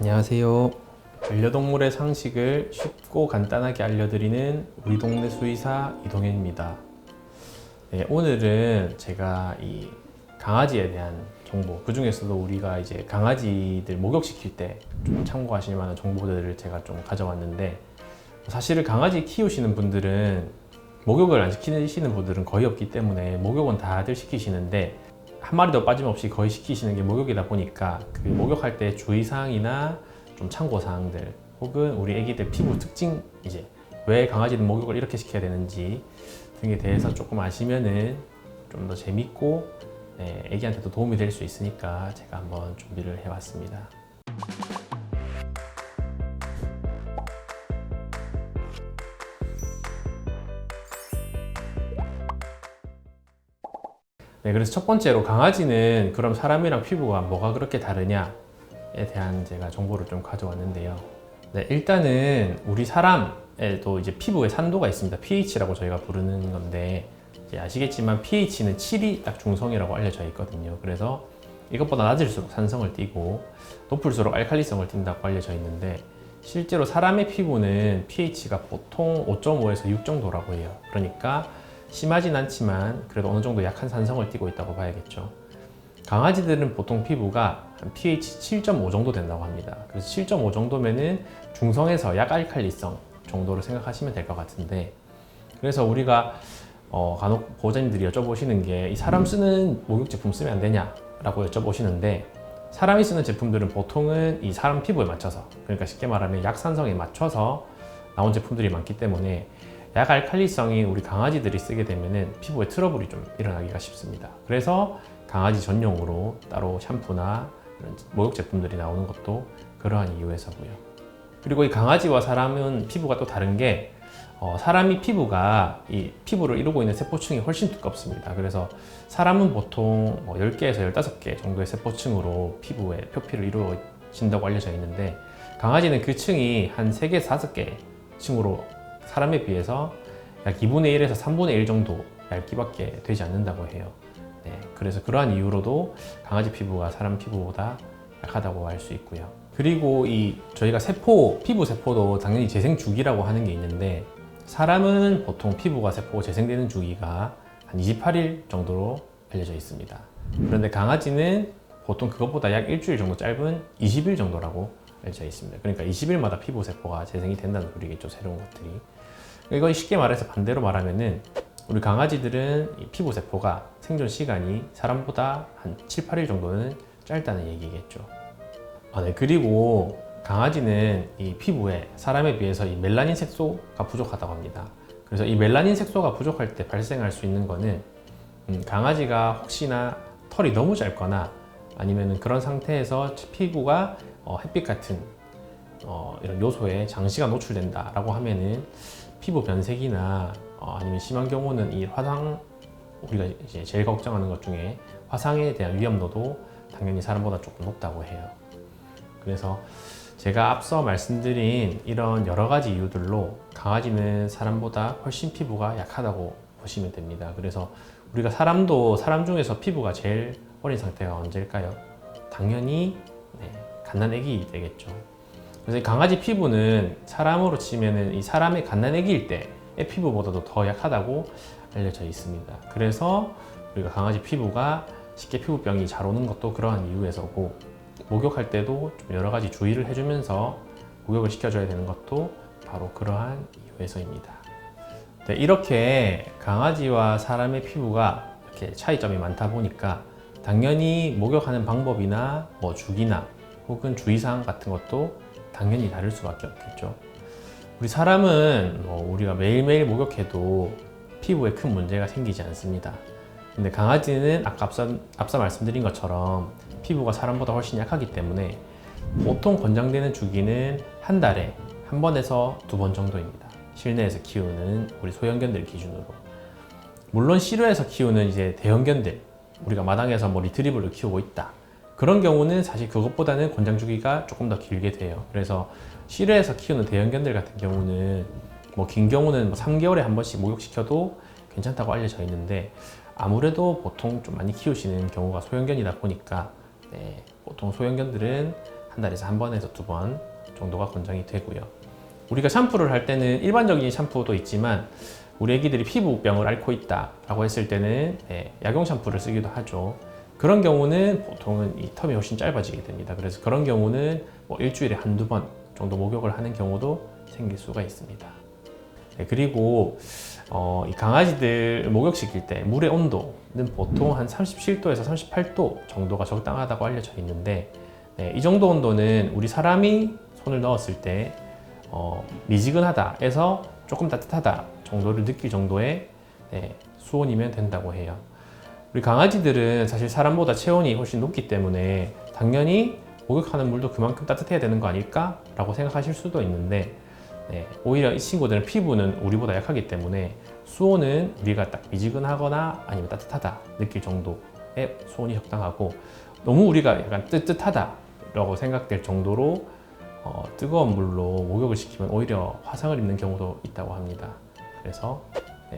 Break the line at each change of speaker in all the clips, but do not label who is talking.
안녕하세요. 반려동물의 상식을 쉽고 간단하게 알려드리는 우리 동네 수의사 이동현입니다. 네, 오늘은 제가 이 강아지에 대한 정보, 그 중에서도 우리가 이제 강아지들 목욕시킬 때 좀 참고하실 만한 정보들을 제가 좀 가져왔는데, 사실은 강아지 키우시는 분들은 목욕을 안 시키시는 분들은 거의 없기 때문에 목욕은 다들 시키시는데, 한 마리도 빠짐없이 거의 시키시는 게 목욕이다 보니까 그 목욕할 때 주의사항이나 좀 참고사항들, 혹은 우리 애기들 피부 특징, 이제 왜 강아지는 목욕을 이렇게 시켜야 되는지 등에 대해서 조금 아시면은 좀 더 재밌고 애기한테도 도움이 될 수 있으니까 제가 한번 준비를 해봤습니다. 네, 그래서 첫 번째로 강아지는 그럼 사람이랑 피부가 뭐가 그렇게 다르냐에 대한 제가 정보를 좀 가져왔는데요. 네, 일단은 우리 사람에도 이제 피부에 산도가 있습니다. pH라고 저희가 부르는 건데, 이제 아시겠지만 pH는 7이 딱 중성이라고 알려져 있거든요. 그래서 이것보다 낮을수록 산성을 띠고 높을수록 알칼리성을 띈다고 알려져 있는데, 실제로 사람의 피부는 pH가 보통 5.5에서 6 정도라고 해요. 그러니까 심하진 않지만 그래도 어느 정도 약한 산성을 띠고 있다고 봐야겠죠. 강아지들은 보통 피부가 한 pH 7.5 정도 된다고 합니다. 그래서 7.5 정도면은 중성에서 약알칼리성 정도로 생각하시면 될 것 같은데, 그래서 우리가 간혹 보호자님들이 여쭤보시는 게, 이 사람 쓰는 목욕 제품 쓰면 안 되냐 라고 여쭤보시는데, 사람이 쓰는 제품들은 보통은 이 사람 피부에 맞춰서, 그러니까 쉽게 말하면 약산성에 맞춰서 나온 제품들이 많기 때문에 약알칼리성이 우리 강아지들이 쓰게 되면은 피부에 트러블이 좀 일어나기가 쉽습니다. 그래서 강아지 전용으로 따로 샴푸나 이런 목욕 제품들이 나오는 것도 그러한 이유에서고요. 그리고 이 강아지와 사람은 피부가 또 다른 게, 사람이 피부가 이 피부를 이루고 있는 세포층이 훨씬 두껍습니다. 그래서 사람은 보통 10개에서 15개 정도의 세포층으로 피부의 표피를 이루어진다고 알려져 있는데, 강아지는 그 층이 한 3개에서 5개 층으로 사람에 비해서 약 2분의 1에서 3분의 1 정도 얇기밖에 되지 않는다고 해요. 네, 그래서 그러한 이유로도 강아지 피부가 사람 피부보다 약하다고 할 수 있고요. 그리고 이 저희가 피부 세포도 당연히 재생 주기라고 하는 게 있는데, 사람은 보통 피부가 세포가 재생되는 주기가 한 28일 정도로 알려져 있습니다. 그런데 강아지는 보통 그것보다 약 일주일 정도 짧은 20일 정도라고 알려져 있습니다. 그러니까 20일마다 피부 세포가 재생이 된다는 소리겠죠, 새로운 것들이. 이건 쉽게 말해서 반대로 말하면은, 우리 강아지들은 이 피부 세포가 생존 시간이 사람보다 한 7, 8일 정도는 짧다는 얘기겠죠. 네, 그리고 강아지는 이 피부에 사람에 비해서 이 멜라닌 색소가 부족하다고 합니다. 그래서 이 멜라닌 색소가 부족할 때 발생할 수 있는 거는, 강아지가 혹시나 털이 너무 짧거나 아니면 그런 상태에서 피부가 햇빛 같은 이런 요소에 장시간 노출된다라고 하면은 피부 변색이나 아니면 심한 경우는 이 화상, 우리가 이제 제일 걱정하는 것 중에 화상에 대한 위험도도 당연히 사람보다 조금 높다고 해요. 그래서 제가 앞서 말씀드린 이런 여러 가지 이유들로 강아지는 사람보다 훨씬 피부가 약하다고 보시면 됩니다. 그래서 우리가 사람도 사람 중에서 피부가 제일 어린 상태가 언제일까요? 당연히 갓난아기 되겠죠. 그래서 이 강아지 피부는 사람으로 치면은 이 사람의 갓난아기일 때의 피부보다도 더 약하다고 알려져 있습니다. 그래서 우리가 강아지 피부가 쉽게 피부병이 잘 오는 것도 그러한 이유에서고, 목욕할 때도 좀 여러 가지 주의를 해주면서 목욕을 시켜줘야 되는 것도 바로 그러한 이유에서입니다. 네, 이렇게 강아지와 사람의 피부가 이렇게 차이점이 많다 보니까 당연히 목욕하는 방법이나 주기나 혹은 주의사항 같은 것도 당연히 다를 수밖에 없겠죠. 우리 사람은 우리가 매일매일 목욕해도 피부에 큰 문제가 생기지 않습니다. 근데 강아지는 아까 앞서 말씀드린 것처럼 피부가 사람보다 훨씬 약하기 때문에 보통 권장되는 주기는 한 달에 1번에서 2번 정도입니다. 실내에서 키우는 우리 소형견들 기준으로. 물론 실외에서 키우는 이제 대형견들, 우리가 마당에서 리트리버를 키우고 있다, 그런 경우는 사실 그것보다는 권장 주기가 조금 더 길게 돼요. 그래서 실외에서 키우는 대형견들 같은 경우는 긴 경우는 3개월에 한 번씩 목욕시켜도 괜찮다고 알려져 있는데, 아무래도 보통 좀 많이 키우시는 경우가 소형견이다 보니까 보통 소형견들은 한 달에서 한 번에서 두 번 정도가 권장이 되고요. 우리가 샴푸를 할 때는 일반적인 샴푸도 있지만 우리 애기들이 피부병을 앓고 있다라고 했을 때는 약용 샴푸를 쓰기도 하죠. 그런 경우는 보통은 이 텀이 훨씬 짧아지게 됩니다. 그래서 그런 경우는 뭐 일주일에 한두 번 정도 목욕을 하는 경우도 생길 수가 있습니다. 그리고 이 강아지들 목욕시킬 때 물의 온도는 보통 한 37도에서 38도 정도가 적당하다고 알려져 있는데, 이 정도 온도는 우리 사람이 손을 넣었을 때 미지근하다에서 조금 따뜻하다 정도를 느낄 정도의 수온이면 된다고 해요. 우리 강아지들은 사실 사람보다 체온이 훨씬 높기 때문에 당연히 목욕하는 물도 그만큼 따뜻해야 되는 거 아닐까? 라고 생각하실 수도 있는데, 오히려 이 친구들은 피부는 우리보다 약하기 때문에 수온은 우리가 딱 미지근하거나 아니면 따뜻하다 느낄 정도의 수온이 적당하고, 너무 우리가 약간 뜨뜻하다라고 생각될 정도로 뜨거운 물로 목욕을 시키면 오히려 화상을 입는 경우도 있다고 합니다. 그래서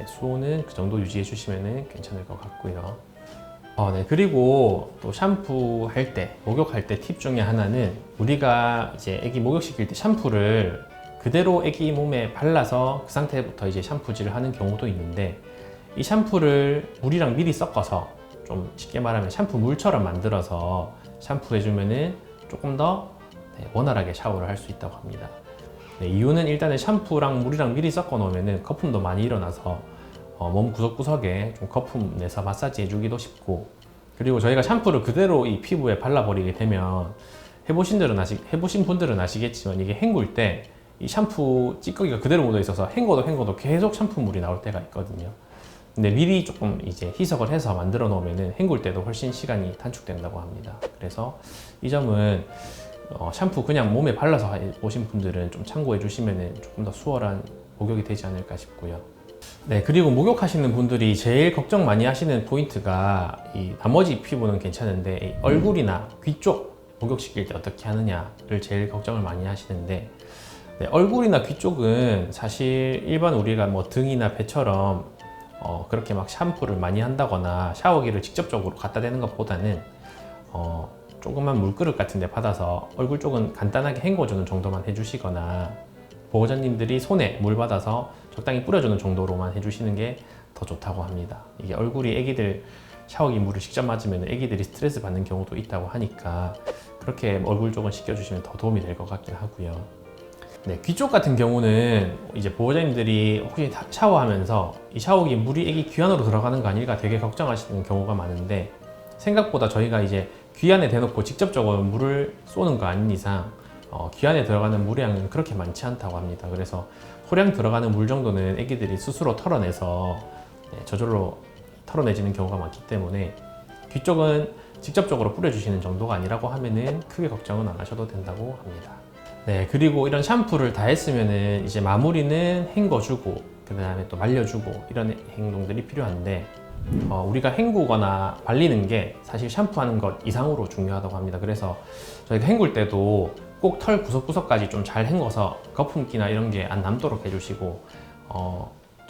수온은 그 정도 유지해 주시면 괜찮을 것 같고요. 그리고 또 샴푸 할 때, 목욕할 때 팁 중에 하나는, 우리가 이제 애기 목욕시킬 때 샴푸를 그대로 애기 몸에 발라서 그 상태부터 이제 샴푸질을 하는 경우도 있는데, 이 샴푸를 물이랑 미리 섞어서 좀 쉽게 말하면 샴푸 물처럼 만들어서 샴푸해주면은 조금 더 원활하게 샤워를 할 수 있다고 합니다. 이유는 일단은 샴푸랑 물이랑 미리 섞어 놓으면은 거품도 많이 일어나서 몸 구석구석에 좀 거품 내서 마사지 해주기도 쉽고, 그리고 저희가 샴푸를 그대로 이 피부에 발라버리게 되면 해보신 분들은 아시겠지만 이게 헹굴 때 이 샴푸 찌꺼기가 그대로 묻어 있어서 헹궈도 계속 샴푸물이 나올 때가 있거든요. 근데 미리 조금 이제 희석을 해서 만들어 놓으면은 헹굴 때도 훨씬 시간이 단축된다고 합니다. 그래서 이 점은 샴푸 그냥 몸에 발라서 오신 분들은 좀 참고해 주시면 조금 더 수월한 목욕이 되지 않을까 싶고요. 그리고 목욕하시는 분들이 제일 걱정 많이 하시는 포인트가, 이 나머지 피부는 괜찮은데 이 얼굴이나 귀 쪽 목욕시킬 때 어떻게 하느냐를 제일 걱정을 많이 하시는데, 얼굴이나 귀 쪽은 사실 일반 우리가 뭐 등이나 배처럼 그렇게 막 샴푸를 많이 한다거나 샤워기를 직접적으로 갖다 대는 것보다는 조그만 물그릇 같은 데 받아서 얼굴 쪽은 간단하게 헹궈주는 정도만 해주시거나, 보호자님들이 손에 물 받아서 적당히 뿌려주는 정도로만 해주시는 게 더 좋다고 합니다. 이게 얼굴이 애기들 샤워기 물을 직접 맞으면 애기들이 스트레스 받는 경우도 있다고 하니까 그렇게 얼굴 쪽은 씻겨주시면 더 도움이 될 것 같긴 하고요. 귀 쪽 같은 경우는 이제 보호자님들이 혹시 샤워하면서 이 샤워기 물이 애기 귀 안으로 들어가는 거 아닐까 되게 걱정하시는 경우가 많은데, 생각보다 저희가 이제 귀 안에 대놓고 직접적으로 물을 쏘는 거 아닌 이상 귀 안에 들어가는 물의 양은 그렇게 많지 않다고 합니다. 그래서 소량 들어가는 물 정도는 애기들이 스스로 털어내서 저절로 털어내지는 경우가 많기 때문에 귀 쪽은 직접적으로 뿌려주시는 정도가 아니라고 하면은 크게 걱정은 안 하셔도 된다고 합니다. 그리고 이런 샴푸를 다 했으면은 이제 마무리는 헹궈주고 그 다음에 또 말려주고 이런 행동들이 필요한데, 우리가 헹구거나 말리는 게 사실 샴푸하는 것 이상으로 중요하다고 합니다. 그래서 저희가 헹굴 때도 꼭 털 구석구석까지 좀 잘 헹궈서 거품기나 이런 게 안 남도록 해주시고,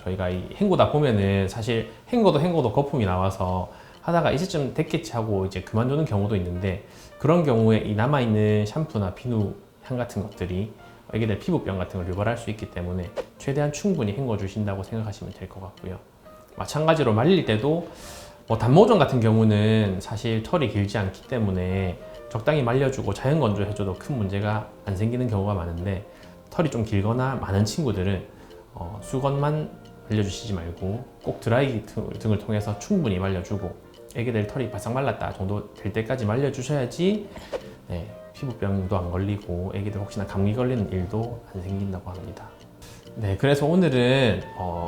저희가 이 헹구다 보면은 사실 헹궈도 거품이 나와서 하다가 이제쯤 됐겠지 하고 이제 그만두는 경우도 있는데, 그런 경우에 이 남아있는 샴푸나 비누 향 같은 것들이 애기들 피부병 같은 걸 유발할 수 있기 때문에 최대한 충분히 헹궈 주신다고 생각하시면 될 것 같고요. 마찬가지로 말릴 때도 단모종 같은 경우는 사실 털이 길지 않기 때문에 적당히 말려주고 자연 건조해줘도 큰 문제가 안 생기는 경우가 많은데, 털이 좀 길거나 많은 친구들은 수건만 말려주시지 말고 꼭 드라이기 등을 통해서 충분히 말려주고, 애기들 털이 바싹 말랐다 정도 될 때까지 말려주셔야지 피부병도 안 걸리고 애기들 혹시나 감기 걸리는 일도 안 생긴다고 합니다. 그래서 오늘은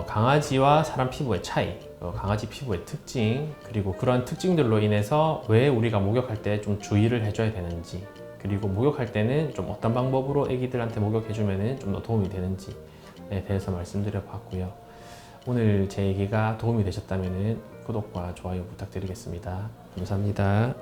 강아지와 사람 피부의 차이, 강아지 피부의 특징, 그리고 그런 특징들로 인해서 왜 우리가 목욕할 때 좀 주의를 해줘야 되는지, 그리고 목욕할 때는 좀 어떤 방법으로 애기들한테 목욕해주면 좀 더 도움이 되는지에 대해서 말씀드려 봤고요. 오늘 제 얘기가 도움이 되셨다면 구독과 좋아요 부탁드리겠습니다. 감사합니다.